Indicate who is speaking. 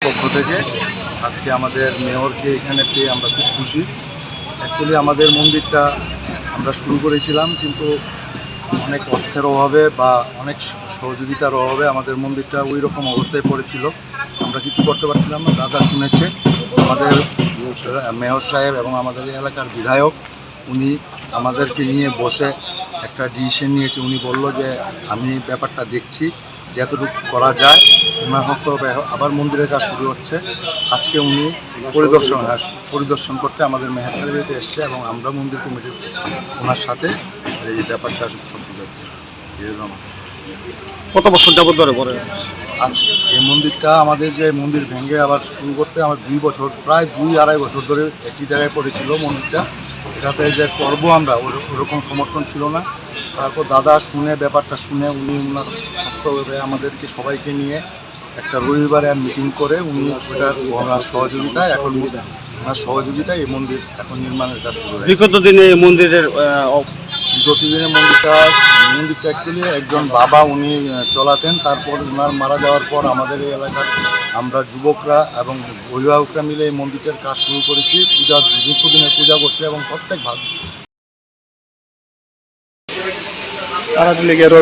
Speaker 1: পক্ষ থেকে আজকে আমাদের মেয়রকে এখানে পেয়ে আমরা খুব খুশি। অ্যাকচুয়ালি আমাদের মন্দিরটা আমরা শুরু করেছিলাম, কিন্তু অনেক অর্থের অভাবে বা অনেক সহযোগিতার অভাবে আমাদের মন্দিরটা ওই রকম অবস্থায় পড়েছিল, আমরা কিছু করতে পারছিলাম না। দাদা শুনেছে, আমাদের মেয়র সাহেব এবং আমাদের এলাকার বিধায়ক উনি আমাদেরকে নিয়ে বসে একটা ডিসিশন নিয়েছে। উনি বলল যে আমি ব্যাপারটা দেখছি, যতটুকু করা যায় ওনার হস্তক্ষেপে আবার মন্দিরের কাজ শুরু হচ্ছে। আজকে উনি পরিদর্শন করতে আমাদের মেহেরখালীতে এসছে এবং আমরা মন্দির কমিটির ওনার সাথে এই ব্যাপারটা সত্যি যাচ্ছে।
Speaker 2: কত বছর যাবত ধরে পরে
Speaker 1: আজকে এই মন্দিরটা আমাদের যে মন্দির ভেঙে আবার শুরু করতে আমার 2 বছর, প্রায় 2-2.5 বছর ধরে একই জায়গায় পড়েছিল মন্দিরটা। এটাতে যে করব আমরা ওরকম সমর্থন ছিল না। তারপর দাদা শুনে ব্যাপারটা শুনে উনি ওনার হস্তক্ষেপে আমাদেরকে সবাইকে নিয়ে একটা রবিবারে মিটিং করে উনি ওনার সহযোগিতায় এই মন্দির এখন নির্মাণের কাজ শুরু হয়েছে।
Speaker 2: বিগত দিনে মন্দিরের
Speaker 1: মন্দিরটা অ্যাকচুয়ালি একজন বাবা উনি চলাতেন। তারপর ওনার মারা যাওয়ার পর আমাদের এই এলাকার আমরা যুবকরা এবং অভিভাবকরা মিলে এই মন্দিরটার কাজ শুরু করেছি। দীর্ঘদিনের পূজা করছে এবং প্রত্যেক ভাগ সামনে